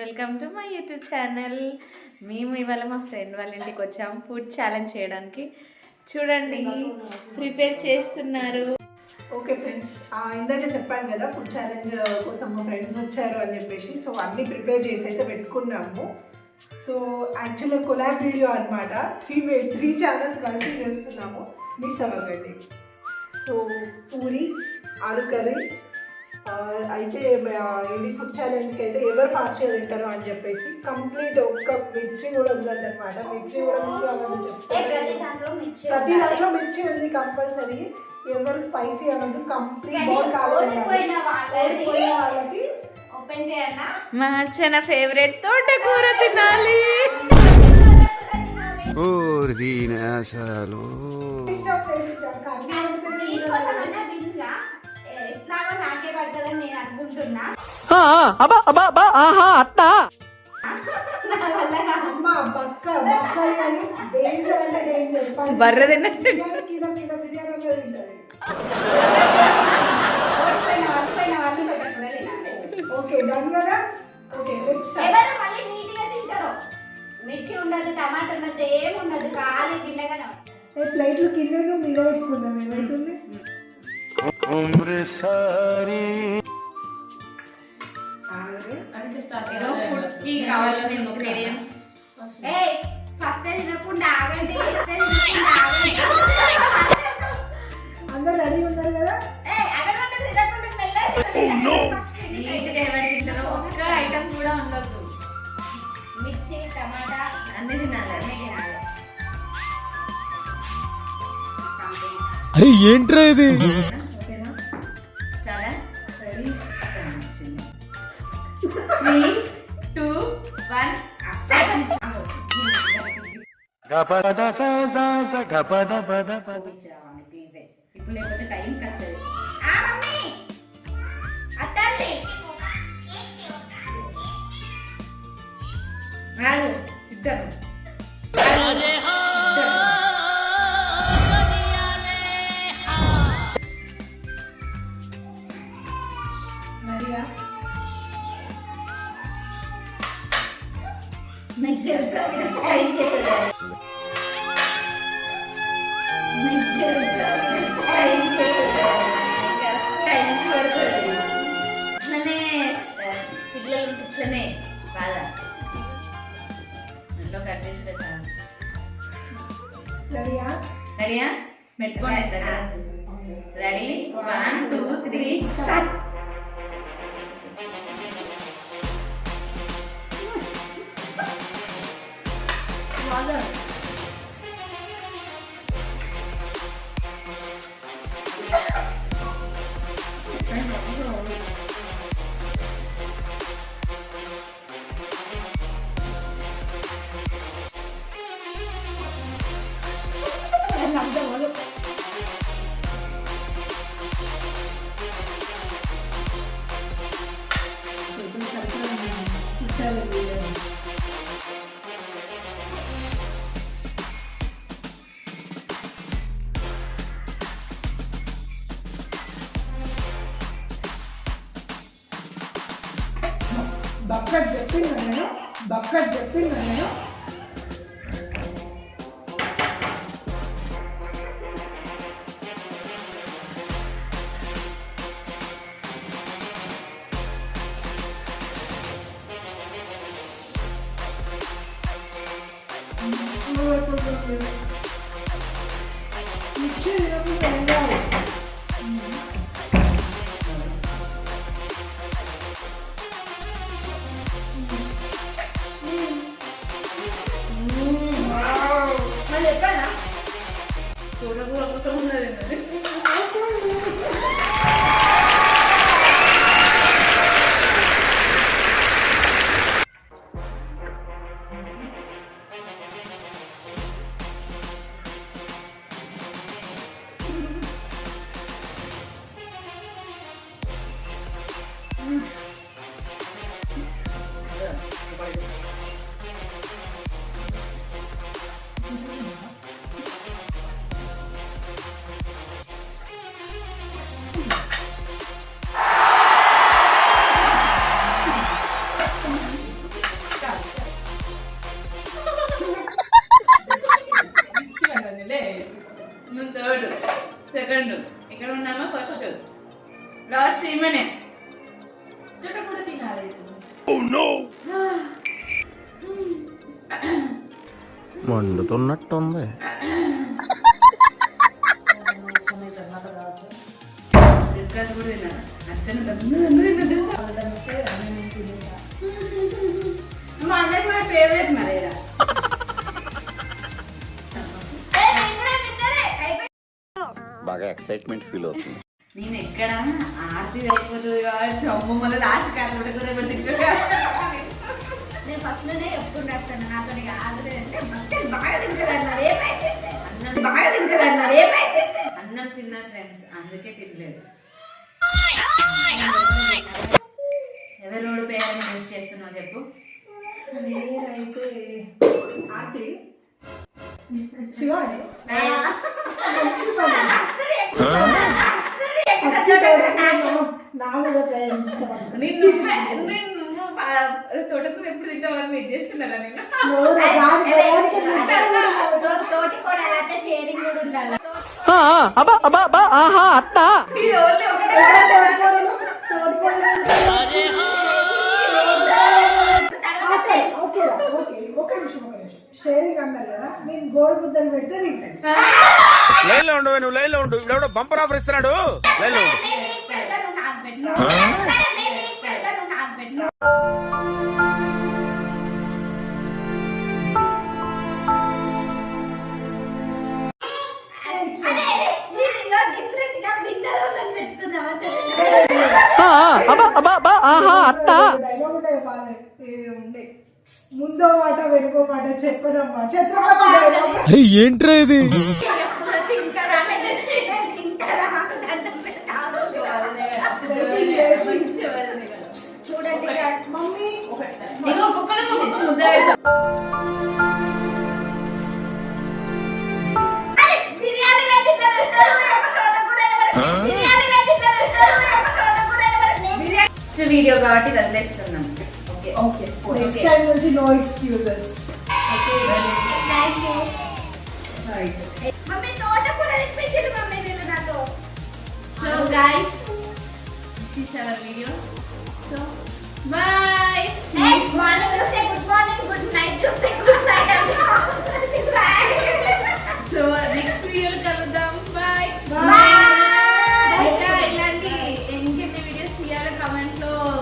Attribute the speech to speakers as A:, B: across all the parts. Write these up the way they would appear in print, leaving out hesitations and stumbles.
A: Welcome to my YouTube channel. మేము ఇవాళ మా ఫ్రెండ్ వాళ్ళ ఇంటికి వచ్చాము ఫుడ్ ఛాలెంజ్ చేయడానికి. చూడండి ప్రిపేర్ చేస్తున్నారు.
B: ఓకే ఫ్రెండ్స్, ఇందాక చెప్పాను కదా ఫుడ్ ఛాలెంజ్ కోసం మా ఫ్రెండ్స్ వచ్చారు అని చెప్పేసి. సో అన్నీ ప్రిపేర్ చేసి అయితే పెట్టుకున్నాము. సో యాక్చువల్గా కొలాబ్ వీడియో అనమాట. త్రీ ఛానల్స్ కలిసి చేస్తున్నాము, మిస్ అవ్వకండి. సో పూరి, ఆలు కర్రీ అయితే ఏంటి ఫుడ్ ఛాలెంజ్కి అయితే ఎవరు ఫాస్ట్గా తింటారు అని చెప్పేసి కంప్లీట్ ఒక్క మిర్చి కూడా వదలదు అనమాట. మిర్చి కూడా మిస్ అవ్వదని చెప్తారు. ప్రతి దాంట్లో మిర్చి ఉంది కంపల్సరీ. ఎవరు స్పైసీ అనదు, కంప్లీట్ బాల్ కావాలి వాళ్ళకి.
A: మార్చిన ఫేవరెట్ తోటకూర తినాలి.
C: నాకే పడుతుందని నేను అనుకుంటున్నా.
A: బర్ర తిన్నట్టు
C: మిర్చి ఉండదు, టమాటా ఉండదు, ఏముండదు, ఖాళీ గిన్నెగా
B: ప్లేట్లు కింద మీద పెట్టుకుందాం. ఏమైతుంది
A: కావాల్సిన ఇంగ్రీడియంట్స్
C: ఫస్ట్ తినకుండా ఆగండి.
B: అందరు రెడీ ఉన్నారు కదా?
A: నీట్గా ఎవరు తింటారో ఒక్క ఐటమ్ కూడా ఉండదు.
C: మిర్చి, టమాటా
A: అన్ని తినాలి, అన్ని తినాలి.
D: అరే ఏంట్రా ఇది?
A: ఓకేనా? స్టార్ట్. 3, 2, 1 స్టార్ట్. ఇప్పుడు లేకపోతే టైం కట్టదు. ఇద్దరు పిల్లలు కూర్చొనే బాగా ఇంట్లో కట్ చేసి పెట్టాను. రెడీయా? పెట్టుకోండి దగ్గర. రెడీ? 1, 2, 3 స్టార్ట్.
B: బక్కట్ చెప్పింది నేను. మిర్చి తినకుండా
A: నువ్వు థర్డ్, సెకండ్, ఇక్కడ ఉన్నామా ఫస్ట్, లాస్ట్ ఈమెనే. చుట్ట కూడా తినాలి.
E: మండుతున్నట్టుంది.
A: రిస్కాలు కూడా తిన్నాను. అచ్చను అన్నం తిన్నది.
C: నువ్వు అందరికి మా ఫేవరెట్ మరేరా.
E: బాగా ఎక్సైట్మెంట్ ఫీల్ అవుతుంది.
A: నేను ఎక్కడ ఆర్తి అయిపోతుంది కాబట్టి అమ్మ మళ్ళీ లాస్ట్ కాదు
C: నేను ఫస్ట్ లోనే చెప్పుకుంటాను నాతో ఆదరే అంటే మొత్తం బాగా తింటారన్నారు ఏమైతే
A: అన్నం తిన్నా ఫ్రెండ్స్, అందుకే తినలేదు. ఎవరోడు పేరెంట్ మిస్ చేస్తున్నావు చెప్పు.
B: నేనైతే ఆర్తి శివాని
A: తోటకూర ఎప్పుడు తింటామని వెయిట్ చేస్తున్నారా నేను?
C: తోటి కూడా అలాంటి షేరింగ్ కూడా ఉండాలి.
A: ఇది ఓన్లీ ఒకటే.
B: షేరింగ్ అన్నారు కదా, నేను గోరు ముద్దలు పెడితే తింటాను.
E: లైన్ లో ఉండు, నువ్వు లైన్ లో ఉండు. ఇప్పుడు బంపర్ ఆఫర్ ఇస్తున్నాడు, లైన్ లో ఉండు.
B: డైలాగ్ ఉండే ముందో మాట వెనుకో మాట చెప్పదమ్మా ఛత్రపతి డైలాగ్.
D: అరే ఏంట్రా ఇది?
C: చూడండి
B: మమ్మీ
A: నీకు ఒక్కొక్కరు ముద్ద పెడతాం. నెక్స్ట్ వీడియో కాబట్టి వదిలేస్తున్నాం. ఓకే
B: ఓకే నెక్స్ట్ టైం నుంచి no excuses. Okay
C: thank you
B: right.
C: Mummy తోటకూర తినిపించండి మమ్మీ మీరు నాతో.
A: So guys, this is our video. So bye.
C: Next morning చూస్తే గుడ్ మార్నింగ్, గుడ్ నైట్ చూస్తే గుడ్ నైట్ అని.
A: సో నెక్స్ట్ వీడియోలో కలుద్దాం. Bye
C: Bye.
A: ఇంకా ఇలాంటి ఇంకెన్ని వీడియోస్ తీయాలో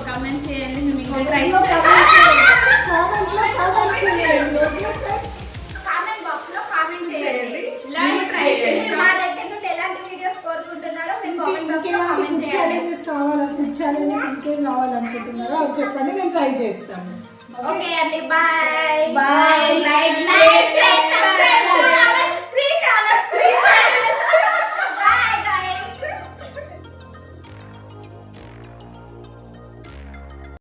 A: కామెంట్ చేయండి. మేము ఇంకా ట్రై
C: కామెంట్ బాక్స్ లో కామెంట్ చేయండి.
A: ఇలాంటి ట్రై చేస్తాం.
C: మా దగ్గర నుండి ఎలాంటి వీడియోస్ కోరుకుంటున్నారో మీరు కామెంట్ బాక్స్ లో
B: ఇంకేమైనా
C: కామెంట్
B: ఫుడ్
C: చేయండి.
B: ఛాలెంజెస్ కావాలా, ఫుడ్ ఛాలెంజెస్ ఇంకేం కావాలనుకుంటున్నారో అవి చెప్పండి, మేము ట్రై చేస్తాము.
C: ఓకే అండి, bye
A: Bye. Like, share,
C: subscribe.